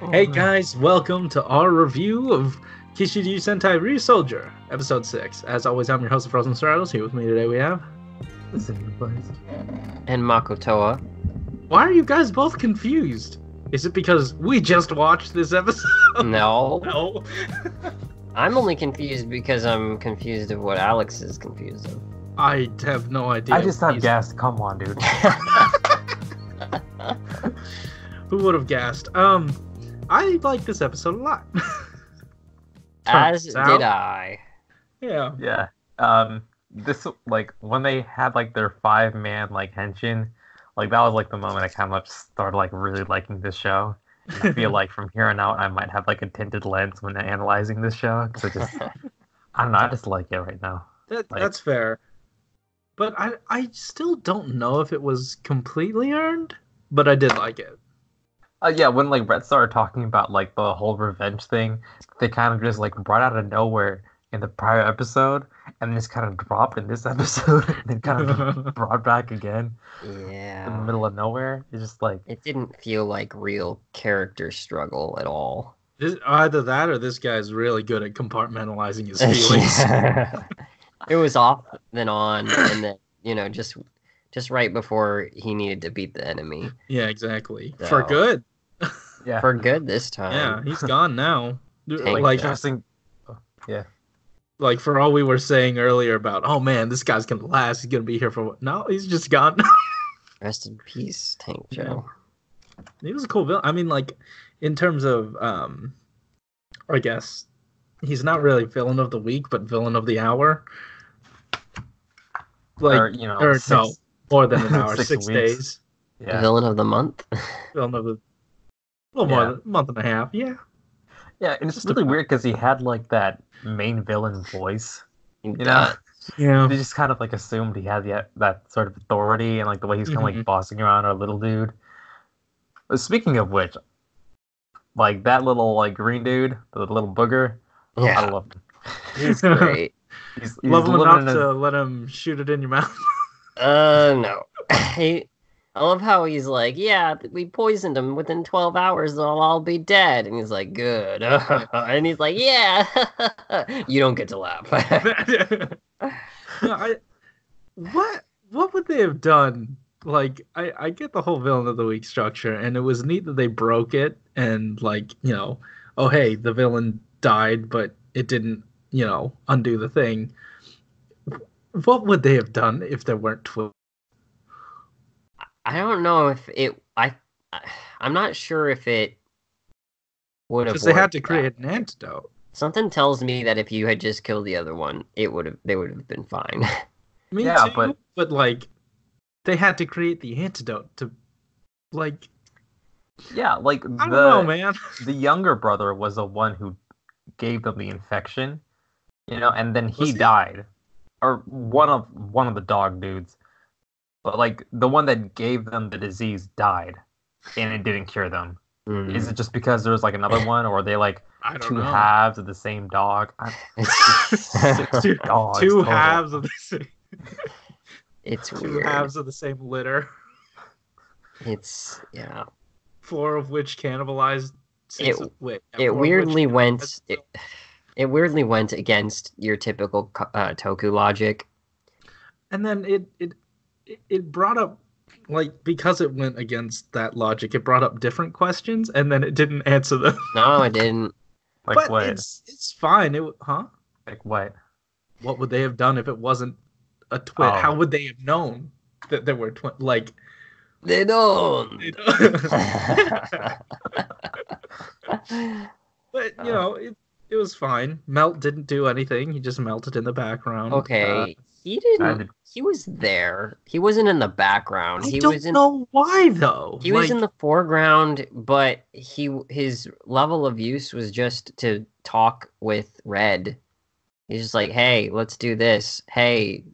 Hey guys, welcome to our review of Kishiryu Sentai RyuSoulger, episode 6. As always, I'm your host, Frozen Stratos. Here with me today we have... Cinder Blaze. And Makotoa. Why are you guys both confused? Is it because we just watched this episode? No. No. I'm only confused because I'm confused of what Alex is confused of. I have no idea. I just have guessed. Come on, dude. Who would have guessed? I like this episode a lot. As did I. Yeah. Yeah. This, like, when they had, like, their 5-man, like, henshin, like, that was, like, the moment I kind of started, like, really liking this show. And I feel like from here on out, I might have, like, a tinted lens when analyzing this show, because I don't know, I just like it right now. That's fair. But I still don't know if it was completely earned, but I did like it. Yeah, when, like, Brett started talking about, like, the whole revenge thing, they kind of just, like, brought out of nowhere in the prior episode, and just kind of dropped in this episode, and then kind of brought back again. Yeah. In the middle of nowhere. It's just like... It didn't feel like real character struggle at all. Either that or this guy's really good at compartmentalizing his feelings. It was off, then on, and then, you know, just right before he needed to beat the enemy. Yeah, exactly. So, for good. Yeah. For good this time. Yeah, he's gone now. Like interesting. Yeah. Like, for all we were saying earlier about, oh man, this guy's gonna last, he's gonna be here for what? No, he's just gone. Rest in peace, Tank Joe. Yeah. He was a cool villain. I mean, like, in terms of, I guess, he's not really villain of the week, but villain of the hour. Like, or, you know, no, more than an hour, 6 6 weeks. days. Yeah. Villain of the month? Villain of the, more than a month and a half, yeah. Yeah, and it's really weird because he had, like, that main villain voice. You know? Yeah. They just kind of, like, assumed he had that sort of authority and, like, the way he's kind of, like, bossing around our little dude. But speaking of which, like, that little, like, green dude, the little booger, Yeah. I love him. He's great. He's Love him living enough to let him shoot it in your mouth. No. I love how he's like, yeah, we poisoned him. Within 12 hours, they'll all be dead. And he's like, good. And he's like, yeah. You don't get to laugh. No, what would they have done? Like, I get the whole villain of the week structure, and it was neat that they broke it, and, like, you know, oh, hey, the villain died, but it didn't, you know, undo the thing. What would they have done if there weren't twins? I don't know if it... I'm not sure if it would have. Because they had to create an antidote. Something tells me that if you had just killed the other one, they would have been fine. Me Yeah, too, but, like, they had to create the antidote to, like... Yeah, like, I don't know, man. The younger brother was the one who gave them the infection, you know, and then he died. Or one of the dog dudes. But, like, the one that gave them the disease died, and it didn't cure them. Is it just because there was, like, another one, or are they, like, two halves of the same dog? Two dogs. Two halves of the same... It's two weird. halves of the same litter. It's, yeah. 4 of which cannibalized. It weirdly went. It weirdly went against your typical Toku logic. And then it brought up, like, because it went against that logic, it brought up different questions, and then it didn't answer them. No, it didn't. Like, but what? It's fine. Huh? Like what? What would they have done if it wasn't a twin? Oh. How would they have known that there were twins? Like, They don't. But, you know, it was fine. Melt didn't do anything. He just melted in the background. Okay, he didn't. He was there. He wasn't in the background. I don't know why, though. He was in the foreground, but his level of use was just to talk with Red. He's just like, hey, let's do this. Hey,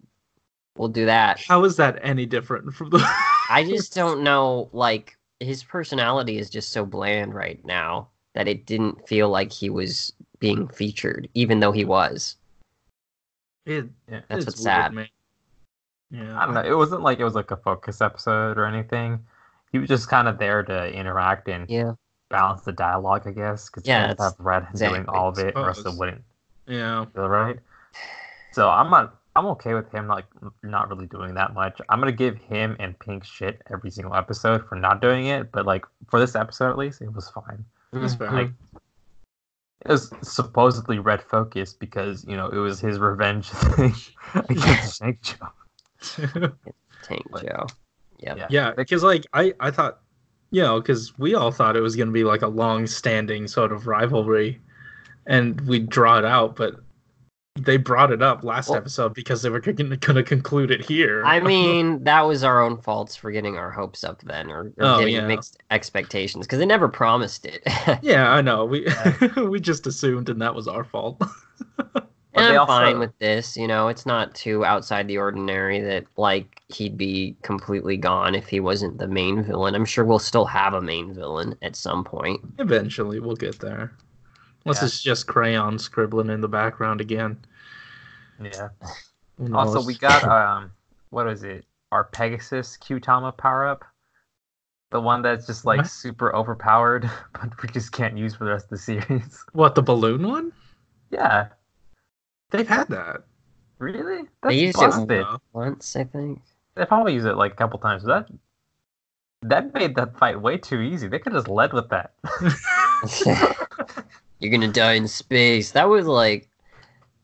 we'll do that. How is that any different from the... I just don't know, like, his personality is just so bland right now that it didn't feel like he was being featured, even though he was. That's what's sad. Man. Yeah, I don't know. It wasn't like it was like a focus episode or anything. He was just kind of there to interact and balance the dialogue, I guess, because Yeah, you have to have Red doing all of it, or else it Suppose. wouldn't Yeah. feel right. So I'm okay with him not really doing that much. I'm gonna give him and Pink shit every single episode for not doing it, but like for this episode at least, it was fine. That's fair. Like, it was supposedly Red focused because it was his revenge thing against Snake Joe. Tank Joe. Yep. Yeah, because like I thought, because we all thought it was going to be like a long-standing sort of rivalry, and we'd draw it out, but they brought it up last episode because they were going to conclude it here. I mean, that was our own faults for getting our hopes up then, or getting mixed expectations, because they never promised it. Yeah, I know. We just assumed, and that was our fault. And I'm fine with this, it's not too outside the ordinary that, like, he'd be completely gone if he wasn't the main villain. I'm sure we'll still have a main villain at some point. Eventually, we'll get there. Unless it's just Crayon scribbling in the background again. Yeah. Also, we got, what is it? Our Pegasus Q-Tama power-up. The one that's just, like, super overpowered, but we just can't use for the rest of the series. What, the balloon one? Yeah. They've had that. Really? They used it once, I think. They probably use it like a couple times. That made that fight way too easy. They could have just led with that. You're gonna die in space. That was like,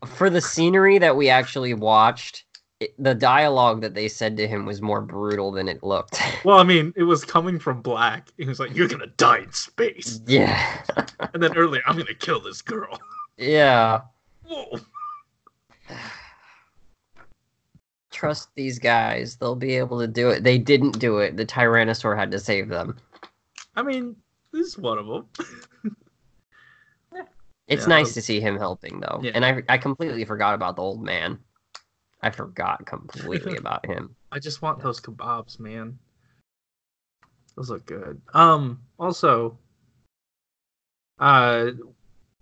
for the scenery that we actually watched, the dialogue that they said to him was more brutal than it looked. Well, I mean, it was coming from Black. He was like, "You're gonna die in space." Yeah. And then earlier, "I'm gonna kill this girl." Yeah. Whoa. Trust these guys. They'll be able to do it. They didn't do it. The Tyrannosaur had to save them. I mean, this is one of them. It's nice to see him helping, though. Yeah. And I completely forgot about the old man. I forgot completely about him. I just want those kebabs, man. Those look good. Also,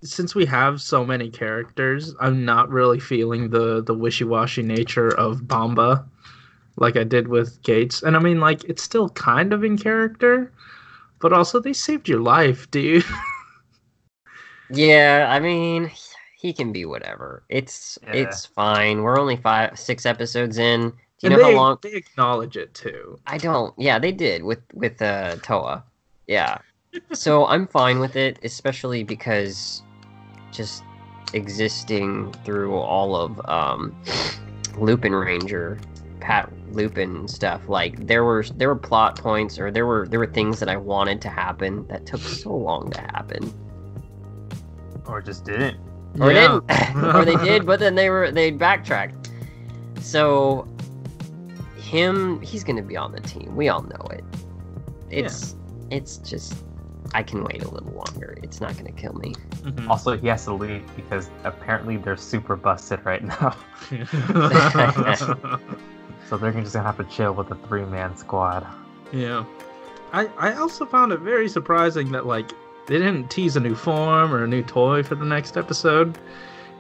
since we have so many characters, I'm not really feeling the wishy-washy nature of Bamba like I did with Gates. And I mean, like, it's still kind of in character, but also they saved your life, dude. Yeah, I mean, he can be whatever. It's fine. We're only 6 episodes in. Do you know how long? They acknowledge it too. I don't. Yeah, they did with Toa. Yeah. So I'm fine with it, especially because just existing through all of Lupin Ranger, Pat Lupin stuff. Like there were plot points, or there were things that I wanted to happen that took so long to happen. Or just didn't. Or didn't. Or they did, but then they backtracked. So he's gonna be on the team. We all know it. It's just, I can wait a little longer. It's not gonna kill me. Mm-hmm. Also, he has to leave because apparently they're super busted right now. So they're just gonna have to chill with a 3-man squad. Yeah. I also found it very surprising that, like, they didn't tease a new form or a new toy for the next episode.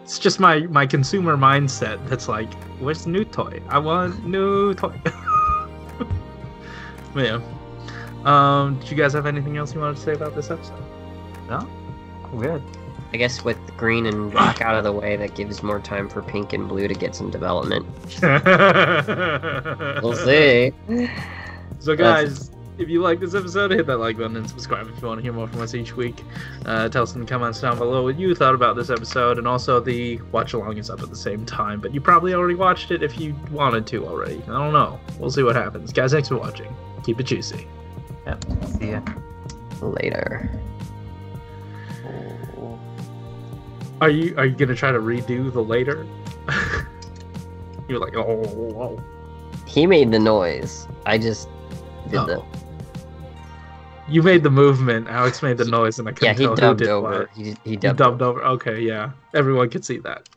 It's just my consumer mindset that's like, where's the new toy? I want new toy. But yeah. Did you guys have anything else you wanted to say about this episode? No? I'm good. I guess with green and black out of the way, that gives more time for pink and blue to get some development. We'll see. So guys, if you like this episode, hit that like button and subscribe if you want to hear more from us each week. Tell us in the comments down below what you thought about this episode, and also the watch along is up at the same time, but you probably already watched it if you wanted to already. I don't know. We'll see what happens. Guys, thanks for watching. Keep it juicy. Yep. See ya. Later. Are you gonna try to redo the later? You're like, oh. He made the noise. I just did the. You made the movement. Alex made the noise, and I couldn't tell who did over. what. He Dubbed over. Okay, yeah. Everyone could see that.